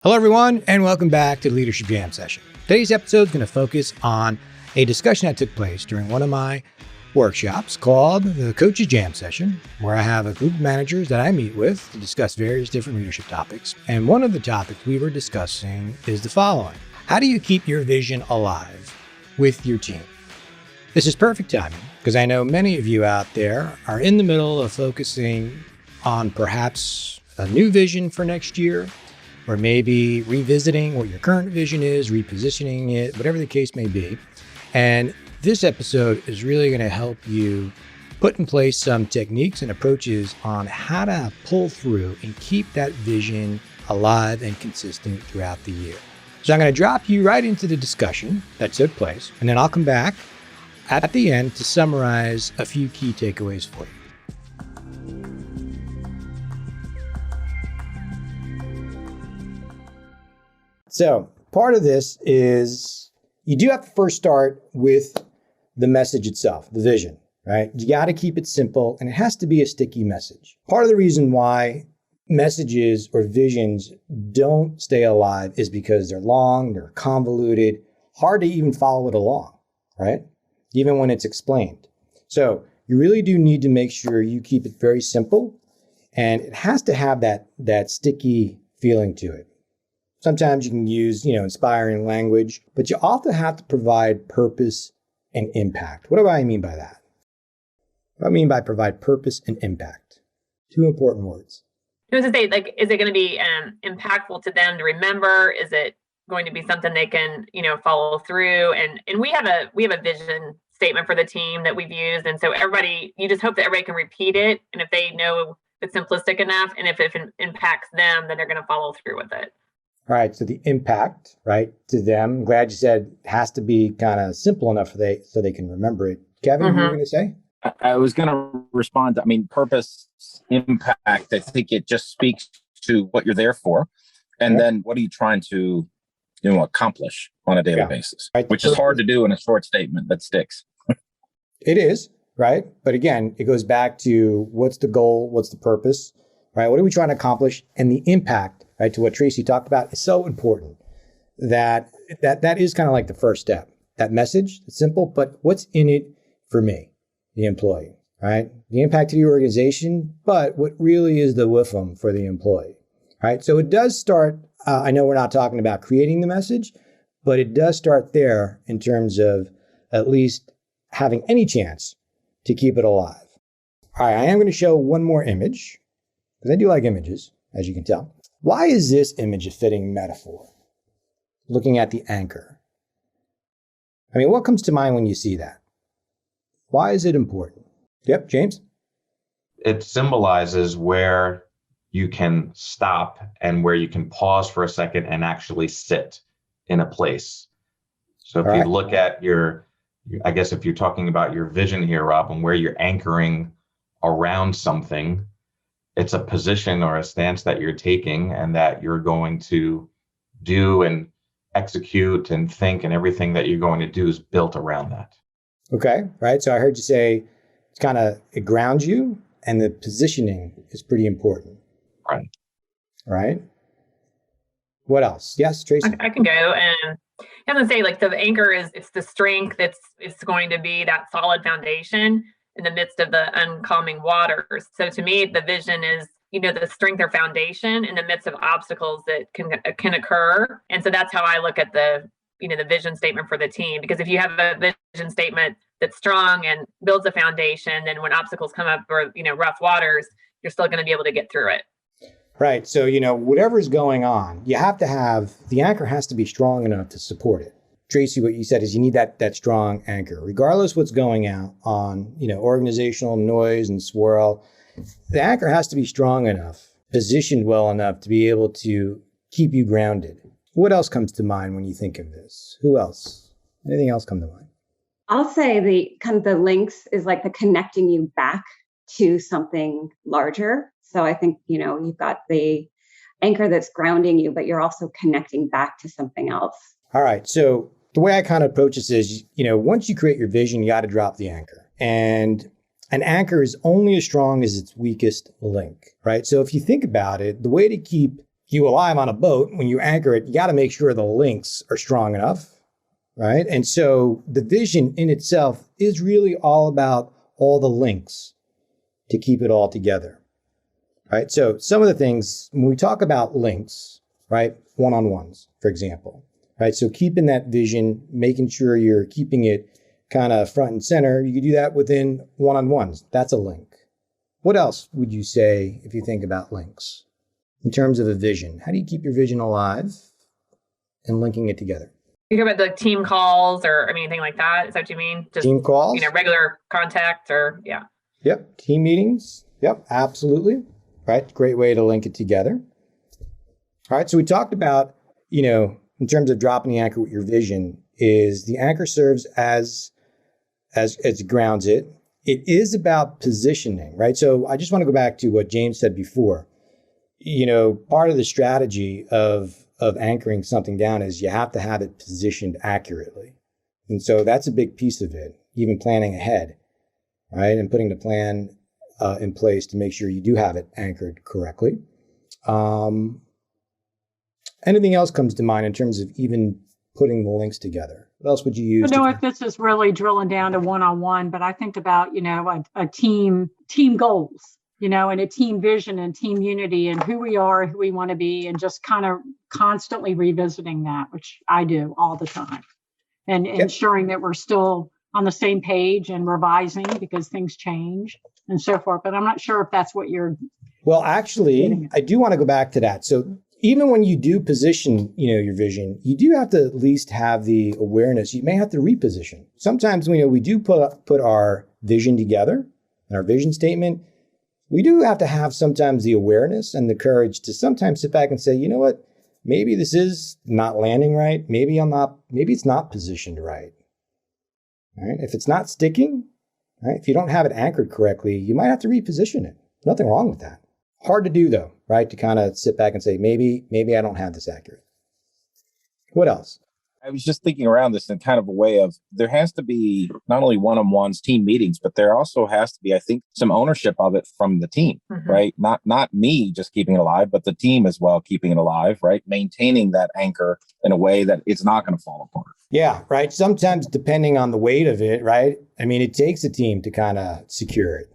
Hello, everyone, and welcome back to the Leadership Jam session. Today's episode is going to focus on a discussion that took place during one of my workshops called the Coaches Jam session, where I have a group of managers that I meet with to discuss various different leadership topics. And one of the topics we were discussing is the following: how do you keep your vision alive with your team? This is perfect timing because I know many of you out there are in the middle of focusing on perhaps a new vision for next year, or maybe revisiting what your current vision is, repositioning it, whatever the case may be. And this episode is really going to help you put in place some techniques and approaches on how to pull through and keep that vision alive and consistent throughout the year. So I'm going to drop you right into the discussion that took place, and then I'll come back at the end to summarize a few key takeaways for you. So part of this is you do have to first start with the message itself, the vision, right? You got to keep it simple, and it has to be a sticky message. Part of the reason why messages or visions don't stay alive is because they're long, they're convoluted, hard to even follow it along, right? Even when it's explained. So you really do need to make sure you keep it very simple, and it has to have that sticky feeling to it. Sometimes you can use, inspiring language, but you also have to provide purpose and impact. What do I mean by that? What I mean by provide purpose and impact. Two important words. I was going to say, is it going to be impactful to them to remember? Is it going to be something they can, follow through? And we have a vision statement for the team that we've used. And so you just hope that everybody can repeat it. And if they know it's simplistic enough, and if it impacts them, then they're going to follow through with it. All right, so the impact, right, to them. I'm glad you said it has to be kind of simple enough so they can remember it. Kevin, what were you going to say? I was going to respond. Purpose, impact, I think it just speaks to what you're there for. And then what are you trying to, accomplish on a daily basis, right, which is hard to do in a short statement that sticks. It is, right? But again, it goes back to what's the goal, what's the purpose, right? What are we trying to accomplish? And the impact, right, to what Tracy talked about, is so important that is kind of like the first step. That message, it's simple, but what's in it for me, the employee, right? The impact to the organization, but what really is the WIFM for the employee, right? So it does start, I know we're not talking about creating the message, but it does start there in terms of at least having any chance to keep it alive. All right, I am going to show one more image, because I do like images, as you can tell. Why is this image a fitting metaphor? Looking at the anchor. What comes to mind when you see that? Why is it important? Yep, James? It symbolizes where you can stop and where you can pause for a second and actually sit in a place. So if you look at if you're talking about your vision here, Rob, and where you're anchoring around something, it's a position or a stance that you're taking and that you're going to do and execute and think, and everything that you're going to do is built around that. Okay, right. So I heard you say it grounds you, and the positioning is pretty important. Right. Right. What else? Yes, Tracy? I can go. And I was going to say, the anchor it's the strength. It's going to be that solid foundation in the midst of the uncalming waters. So to me, the vision is, the strength or foundation in the midst of obstacles that can occur. And so that's how I look at the vision statement for the team. Because if you have a vision statement that's strong and builds a foundation, then when obstacles come up or, rough waters, you're still going to be able to get through it. Right. So, whatever's going on, you have to have, the anchor has to be strong enough to support it. Tracy, what you said is you need that strong anchor, regardless what's going on, organizational noise and swirl. The anchor has to be strong enough, positioned well enough to be able to keep you grounded. What else comes to mind when you think of this? Who else? Anything else come to mind? I'll say the links is like the connecting you back to something larger. So I think, you've got the anchor that's grounding you, but you're also connecting back to something else. All right. So the way I kind of approach this is, once you create your vision, you got to drop the anchor. And an anchor is only as strong as its weakest link, right? So if you think about it, the way to keep you alive on a boat, when you anchor it, you got to make sure the links are strong enough, right? And so the vision in itself is really all about all the links to keep it all together, right? So some of the things, when we talk about links, right? One-on-ones, for example, right? So keeping that vision, making sure you're keeping it kind of front and center, you can do that within one-on-ones. That's a link. What else would you say if you think about links in terms of a vision? How do you keep your vision alive and linking it together? You talk about the team calls or anything like that? Is that what you mean? Just team calls? Regular contact or, yeah. Yep. Team meetings. Yep. Absolutely. Right. Great way to link it together. All right. So we talked about, in terms of dropping the anchor with your vision, is the anchor serves as it grounds it. It is about positioning, right? So I just want to go back to what James said before. Part of the strategy of anchoring something down is you have to have it positioned accurately. And so that's a big piece of it, even planning ahead, right? And putting the plan in place to make sure you do have it anchored correctly. Anything else comes to mind in terms of even putting the links together? What else would you use? I don't know if this is really drilling down to one-on-one, but I think about, a team goals, and a team vision and team unity and who we are, who we want to be, and just kind of constantly revisiting that, which I do all the time, and ensuring that we're still on the same page and revising because things change and so forth. But I'm not sure if that's what you're. Well, actually, I do want to go back to that. So even when you do position, your vision, you do have to at least have the awareness. You may have to reposition. Sometimes, we do put our vision together and our vision statement. We do have to have sometimes the awareness and the courage to sometimes sit back and say, you know what, maybe this is not landing right. Maybe it's not positioned right. All right. If it's not sticking, right, if you don't have it anchored correctly, you might have to reposition it. Nothing wrong with that. Hard to do though, right? To kind of sit back and say, maybe I don't have this accurate. What else? I was just thinking around this in kind of a way of there has to be not only one-on-ones, team meetings, but there also has to be, I think, some ownership of it from the team, right? Not me just keeping it alive, but the team as well keeping it alive, right? Maintaining that anchor in a way that it's not going to fall apart. Yeah, right. Sometimes depending on the weight of it, right? It takes a team to kind of secure it.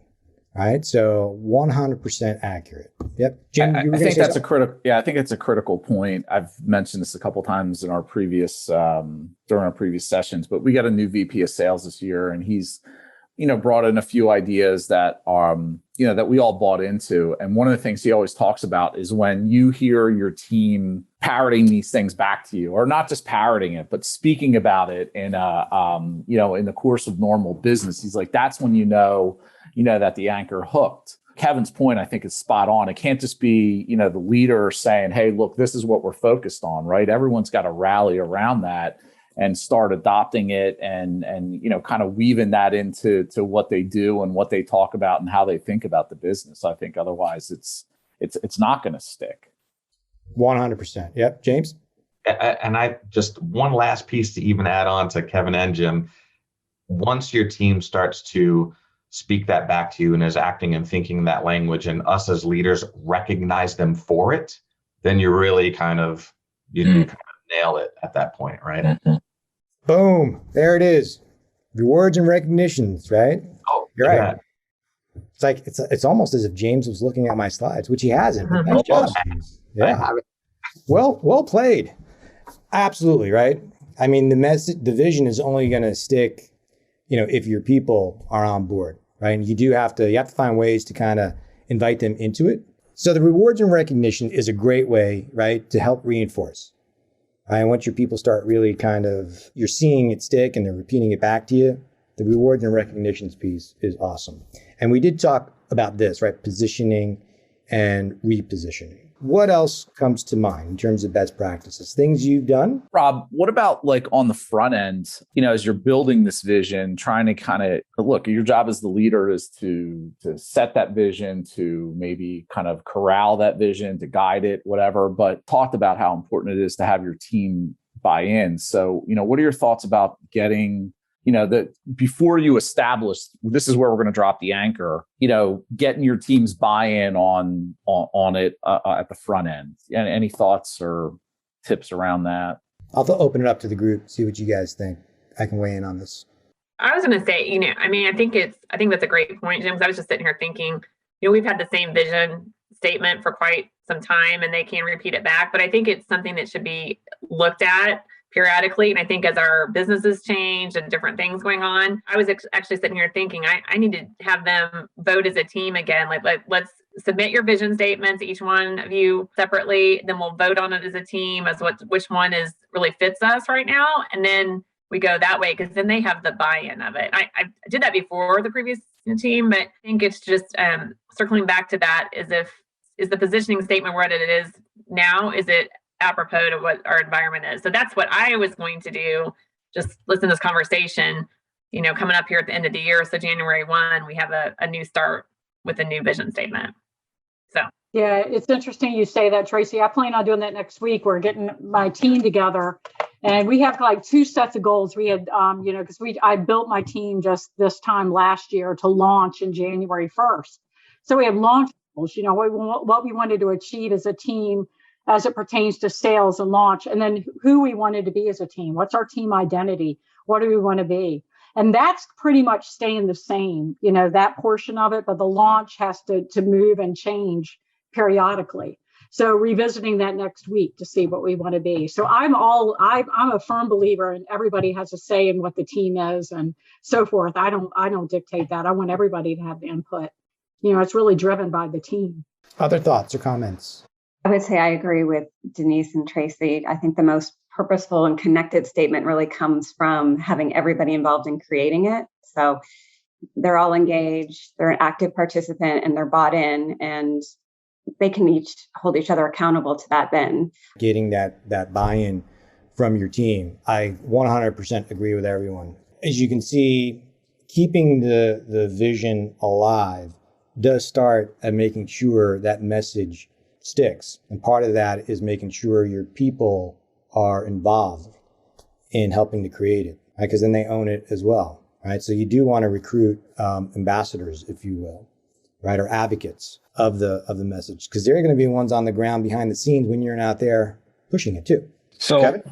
Right. So 100% accurate. Yep. Jim, I think that's a critical. Yeah, I think it's a critical point. I've mentioned this a couple of times in our previous during our previous sessions, but we got a new VP of sales this year, and he's, brought in a few ideas that that we all bought into. And one of the things he always talks about is when you hear your team parroting these things back to you, or not just parroting it, but speaking about it in in the course of normal business. He's like, that's when that the anchor hooked. Kevin's point, I think, is spot on. It can't just be, the leader saying, hey, look, this is what we're focused on, right? Everyone's got to rally around that and start adopting it and kind of weaving that into what they do and what they talk about and how they think about the business. I think otherwise it's not going to stick. 100%. Yep. James? And I just one last piece to even add on to Kevin and Jim. Once your team starts to speak that back to you and is acting and thinking that language, and us as leaders recognize them for it, then you really kind of nail it at that point, right? Mm-hmm. Boom. There it is. Rewards and recognitions, right? Oh, you're right. It's like it's almost as if James was looking at my slides, which he hasn't. Nice job. Yeah. Well played. Absolutely, right? The vision is only going to stick, if your people are on board, right? And you have to find ways to kind of invite them into it. So the rewards and recognition is a great way, right, to help reinforce. Right? And once your people start really you're seeing it stick and they're repeating it back to you, the rewards and recognitions piece is awesome. And we did talk about this, right? Positioning and repositioning. What else comes to mind in terms of best practices, things you've done? Rob, what about like on the front end, as you're building this vision, trying to kind of look, your job as the leader is to set that vision, to maybe kind of corral that vision, to guide it, whatever, but talked about how important it is to have your team buy in. So, what are your thoughts about getting that before you establish this is where we're going to drop the anchor, getting your team's buy-in on it at the front end. And any thoughts or tips around that? I'll open it up to the group, see what you guys think. I can weigh in on this. I was going to say, I think that's a great point, Jim, because I was just sitting here thinking, we've had the same vision statement for quite some time and they can repeat it back, but I think it's something that should be looked at periodically. And I think as our businesses change and different things going on, I was actually sitting here thinking, I need to have them vote as a team again. Let's submit your vision statements, each one of you separately, then we'll vote on it as a team as which one really fits us right now. And then we go that way, because then they have the buy-in of it. I did that before the previous team, but I think it's just circling back to that is the positioning statement where it is now, is it apropos to what our environment is? So that's what I was going to do. Just listen to this conversation, coming up here at the end of the year. So January 1, we have a new start with a new vision statement. So. Yeah, it's interesting you say that, Tracy. I plan on doing that next week. We're getting my team together and we have like 2 sets of goals. We had, because I built my team just this time last year to launch in January 1st. So we have launch goals, what we wanted to achieve as a team as it pertains to sales and launch, and then who we wanted to be as a team. What's our team identity? What do we want to be? And that's pretty much staying the same, that portion of it, but the launch has to move and change periodically. So revisiting that next week to see what we want to be. So I'm a firm believer and everybody has a say in what the team is and so forth. I don't dictate that. I want everybody to have the input. It's really driven by the team. Other thoughts or comments? I would say I agree with Denise and Tracy. I think the most purposeful and connected statement really comes from having everybody involved in creating it. So they're all engaged, they're an active participant, and they're bought in, and they can each hold each other accountable to that then. Getting that buy-in from your team. I 100% agree with everyone. As you can see, keeping the vision alive does start at making sure that message sticks. And part of that is making sure your people are involved in helping to create it, right? Because then they own it as well, right? So you do want to recruit ambassadors, if you will, right? Or advocates of the message, because they're going to be the ones on the ground behind the scenes when you're not there pushing it too. So Kevin?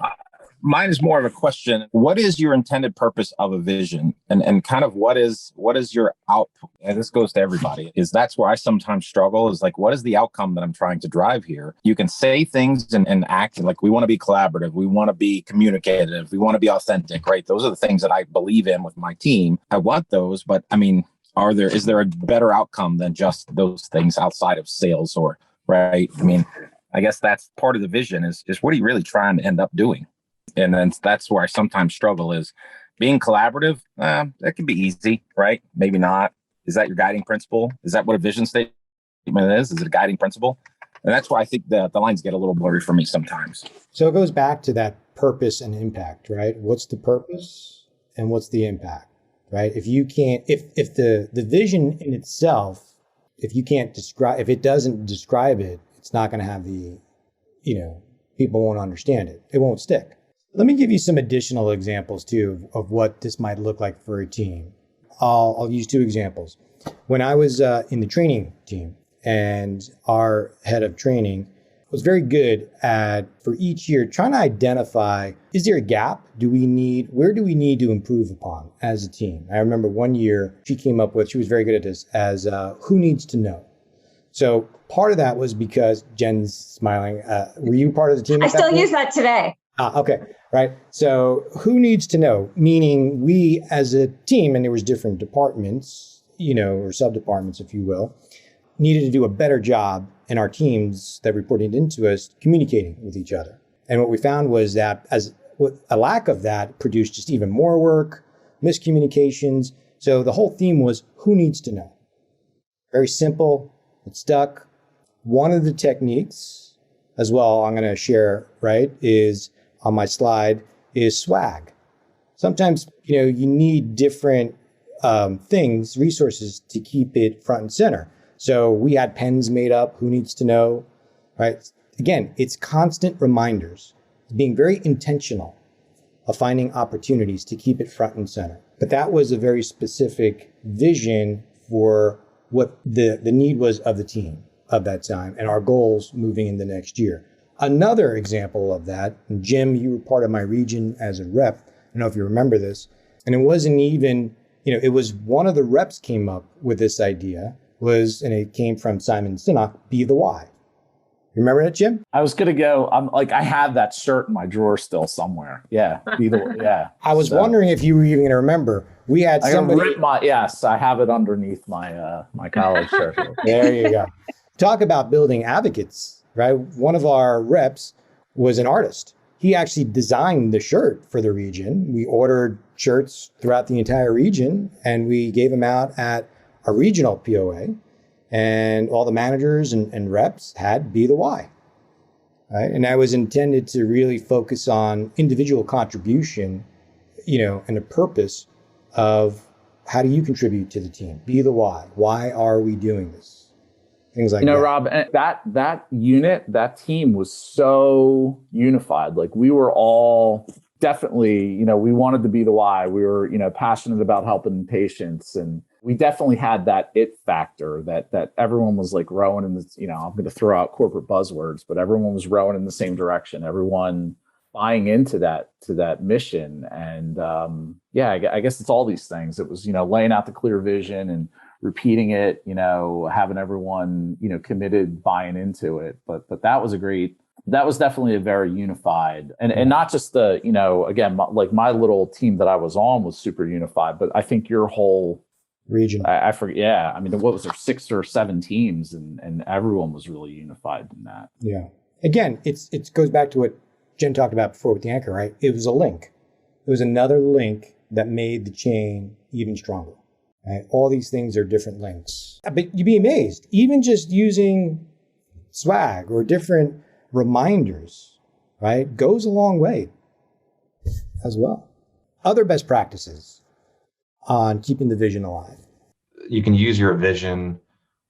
Mine is more of a question. What is your intended purpose of a vision? And kind of what is your output? And this goes to everybody. That's where I sometimes struggle is like, what is the outcome that I'm trying to drive here? You can say things and act like we want to be collaborative. We want to be communicative. We want to be authentic, right? Those are the things that I believe in with my team. I want those, but I mean, is there a better outcome than just those things outside of sales or, right? I mean, I guess that's part of the vision is what are you really trying to end up doing? And then that's where I sometimes struggle is being collaborative. That can be easy, right? Maybe not. Is that your guiding principle? Is that what a vision statement is? Is it a guiding principle? And that's why I think the lines get a little blurry for me sometimes. So it goes back to that purpose and impact, right? What's the purpose and what's the impact, right? If you can't, if the vision in itself, if it doesn't describe it, it's not going to have people won't understand it. It won't stick. Let me give you some additional examples too of what this might look like for a team. I'll use 2 examples. When I was in the training team, and our head of training was very good at, for each year, trying to identify, is there a gap? Where do we need to improve upon as a team? I remember one year she was very good at this, as who needs to know? So part of that was because Jen's smiling. Were you part of the team? I still use that today. Okay. Right. So who needs to know? Meaning we as a team, and there was different departments, or sub-departments, if you will, needed to do a better job in our teams that reported into us communicating with each other. And what we found was that a lack of that produced just even more work, miscommunications. So the whole theme was who needs to know? Very simple. It stuck. One of the techniques as well, I'm going to share, right, is on my slide, is swag. Sometimes, you need different things, resources to keep it front and center. So we had pens made up, who needs to know, right? Again, it's constant reminders, being very intentional of finding opportunities to keep it front and center. But that was a very specific vision for what the need was of the team of that time and our goals moving into next year. Another example of that, and Jim, you were part of my region as a rep. I don't know if you remember this. And it wasn't even, it was one of the reps came up with this idea and it came from Simon Sinek, be the why. Remember that, Jim? I was gonna go. I'm like, I have that shirt in my drawer still somewhere. Yeah, yeah. I was wondering if you were even gonna remember. We had somebody. Yes, I have it underneath my my college shirt. There you go. Talk about building advocates, right? One of our reps was an artist. He actually designed the shirt for the region. We ordered shirts throughout the entire region, and we gave them out at a regional POA. And all the managers and reps had Be the Why, right? And that was intended to really focus on individual contribution, and the purpose of how do you contribute to the team? Be the why. Why are we doing this? Things like that. Rob, that unit, that team was so unified. Like we were all definitely, we wanted to be the why. We were, passionate about helping patients, and we definitely had that it factor that everyone was like rowing in this, I'm going to throw out corporate buzzwords, but everyone was rowing in the same direction. Everyone buying into that mission. And I guess it's all these things. It was, laying out the clear vision and repeating it, having everyone, committed, buying into it. But that was definitely a very unified and not just the, again, like my little team that I was on was super unified, but I think your whole region. I forget. Yeah. I mean, what was there, 6 or 7 teams and everyone was really unified in that. Yeah. Again, it goes back to what Jen talked about before with the anchor, right? It was a link. It was another link that made the chain even stronger. Right? All these things are different links. But you'd be amazed, even just using swag or different reminders, right, goes a long way as well. Other best practices on keeping the vision alive. You can use your vision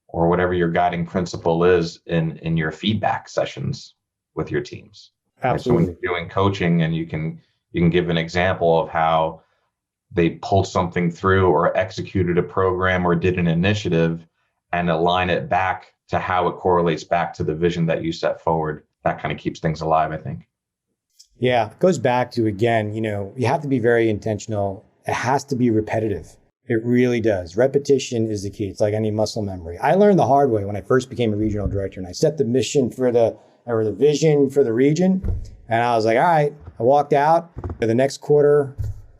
or whatever your guiding principle is in your feedback sessions with your teams. Absolutely. So when you're doing coaching and you can give an example of how they pulled something through or executed a program or did an initiative and align it back to how it correlates back to the vision that you set forward. That kind of keeps things alive, I think. Yeah, it goes back to, again, you have to be very intentional. It has to be repetitive. It really does. Repetition is the key. It's like any muscle memory. I learned the hard way when I first became a regional director, and I set the mission or the vision for the region. And I was like, all right, I walked out for the next quarter.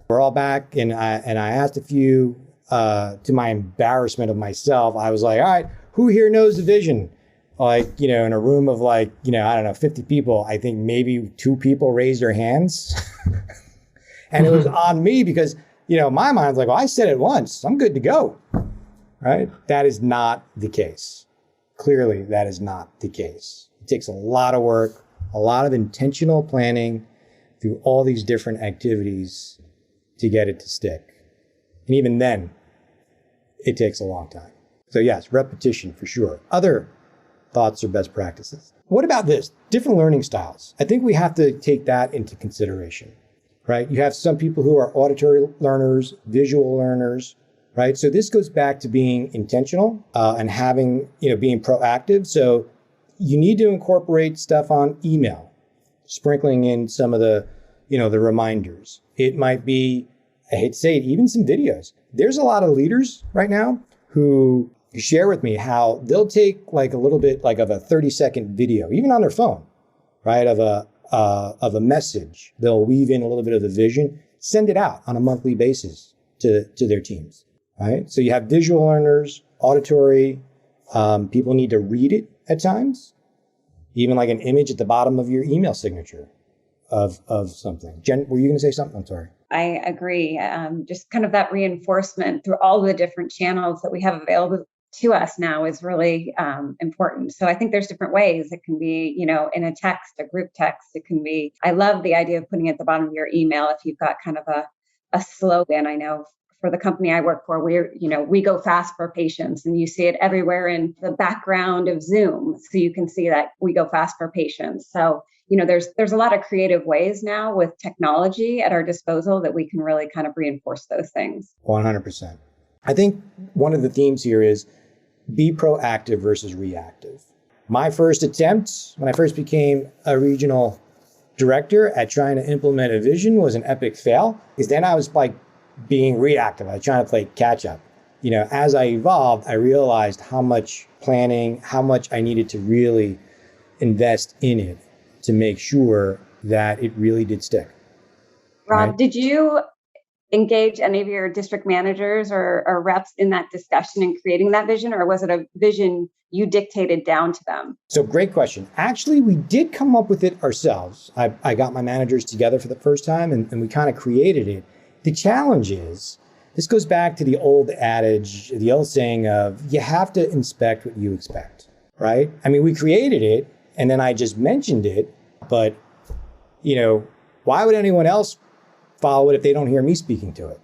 We're all back. And I asked a few, to my embarrassment of myself, I was like, all right, who here knows the vision? Like, in a room of 50 people, I think maybe 2 people raised their hands. And it was on me because, my mind's like, well, I said it once, I'm good to go, right? That is not the case. Clearly, that is not the case. It takes a lot of work, a lot of intentional planning through all these different activities to get it to stick. And even then, it takes a long time. So yes, repetition for sure. Other thoughts or best practices. What about this? Different learning styles. I think we have to take that into consideration, right? You have some people who are auditory learners, visual learners, right? So this goes back to being intentional and having, being proactive. So you need to incorporate stuff on email, sprinkling in some of the, the reminders. It might be, I hate to say it, even some videos. There's a lot of leaders right now who share with me how they'll take like a little bit like of a 30-second video, even on their phone, right? Of a message. They'll weave in a little bit of the vision, send it out on a monthly basis to their teams, right? So you have visual learners, auditory, people need to read it at times, even like an image at the bottom of your email signature of something. Jen, were you going to say something? I'm sorry. I agree. Just kind of that reinforcement through all the different channels that we have available to us now is really important. So I think there's different ways. It can be, in a text, a group text. It can be, I love the idea of putting it at the bottom of your email if you've got kind of a slogan. I know for the company I work for, we go fast for patients, and you see it everywhere in the background of Zoom. So you can see that we go fast for patients. So, there's a lot of creative ways now with technology at our disposal that we can really kind of reinforce those things. 100%. I think one of the themes here is be proactive versus reactive. My first attempt when I first became a regional director at trying to implement a vision was an epic fail, because then I was like being reactive. I was trying to play catch up. As I evolved, I realized how much planning, how much I needed to really invest in it to make sure that it really did stick. Rob, right? Did you engage any of your district managers or reps in that discussion in creating that vision, or was it a vision you dictated down to them? So great question. Actually, we did come up with it ourselves. I got my managers together for the first time and we kind of created it. The challenge is, this goes back to the old adage, the old saying of, you have to inspect what you expect, right? I mean, we created it and then I just mentioned it, but, why would anyone else follow it if they don't hear me speaking to it?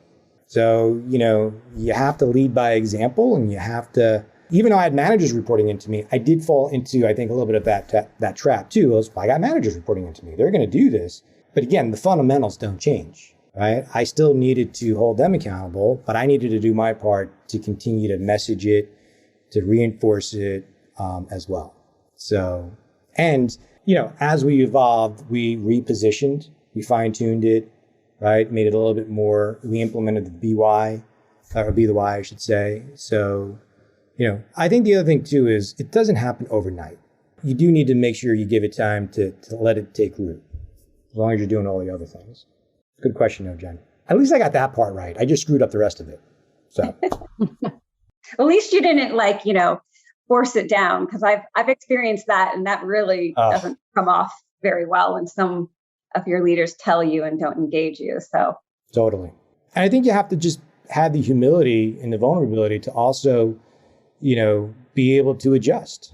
So, you have to lead by example, and you have to, even though I had managers reporting into me, I did fall into, I think, a little bit of that trap too. I got managers reporting into me. They're going to do this. But again, the fundamentals don't change, right? I still needed to hold them accountable, but I needed to do my part to continue to message it, to reinforce it as well. So, and, as we evolved, we repositioned, we fine-tuned it, right? Made it a little bit more, we implemented the BY, or be the Y, I should say. So, I think the other thing too is it doesn't happen overnight. You do need to make sure you give it time to let it take root, as long as you're doing all the other things. Good question though, Jen. At least I got that part right. I just screwed up the rest of it. So at least you didn't force it down, because I've experienced that, and that really doesn't come off very well when some of your leaders tell you and don't engage you. So totally. And I think you have to just have the humility and the vulnerability to also, be able to adjust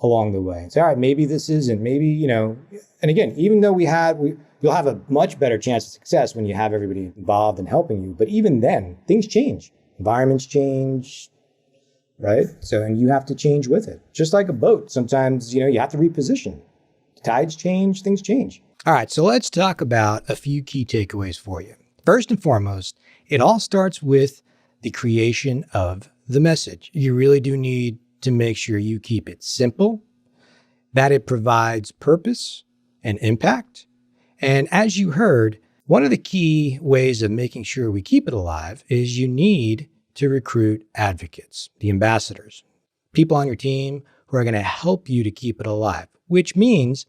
along the way. Say, all right, maybe this isn't, maybe, and again, even though you'll have a much better chance of success when you have everybody involved in helping you. But even then, things change. Environments change, right? So, and you have to change with it. Just like a boat. Sometimes, you have to reposition. Tides change, things change. All right, so let's talk about a few key takeaways for you. First and foremost, it all starts with the creation of the message. You really do need to make sure you keep it simple, that it provides purpose and impact. And as you heard, one of the key ways of making sure we keep it alive is you need to recruit advocates, the ambassadors, people on your team who are going to help you to keep it alive, which means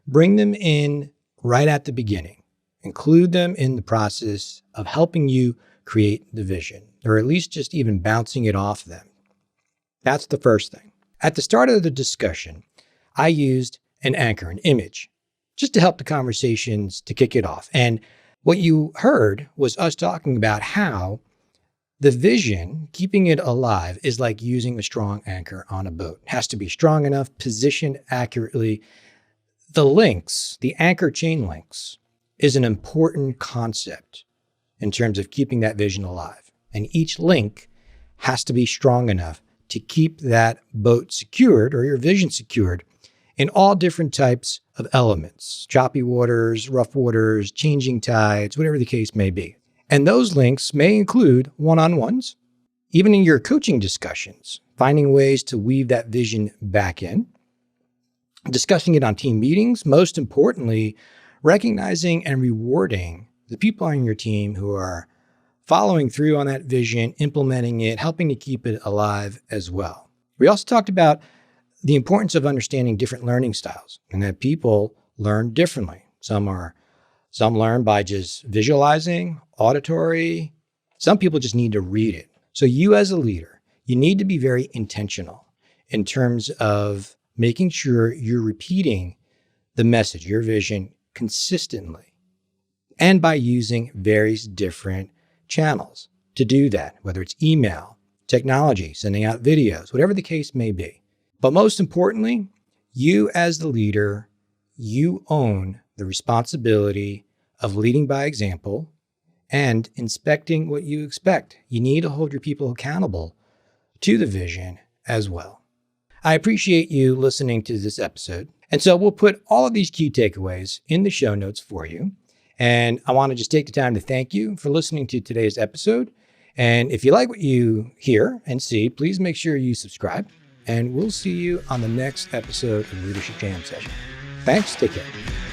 bring them in right at the beginning. Include them in the process of helping you create the vision, or at least just even bouncing it off them. That's the first thing. At the start of the discussion, I used an anchor, an image, just to help the conversations to kick it off. And what you heard was us talking about how the vision, keeping it alive, is like using a strong anchor on a boat. It has to be strong enough, positioned accurately. The links, the anchor chain links, is an important concept in terms of keeping that vision alive. And each link has to be strong enough to keep that boat secured, or your vision secured, in all different types of elements, choppy waters, rough waters, changing tides, whatever the case may be. And those links may include one-on-ones, even in your coaching discussions, finding ways to weave that vision back in, discussing it on team meetings, most importantly, recognizing and rewarding the people on your team who are following through on that vision, implementing it, helping to keep it alive as well. We also talked about the importance of understanding different learning styles, and that people learn differently. Some learn by just visualizing, auditory. Some people just need to read it. So you as a leader, you need to be very intentional in terms of making sure you're repeating the message, your vision, consistently, and by using various different channels to do that, whether it's email, technology, sending out videos, whatever the case may be. But most importantly, you as the leader, you own the responsibility of leading by example and inspecting what you expect. You need to hold your people accountable to the vision as well. I appreciate you listening to this episode. And so we'll put all of these key takeaways in the show notes for you. And I want to just take the time to thank you for listening to today's episode. And if you like what you hear and see, please make sure you subscribe. And we'll see you on the next episode of Leadership Jam Session. Thanks. Take care.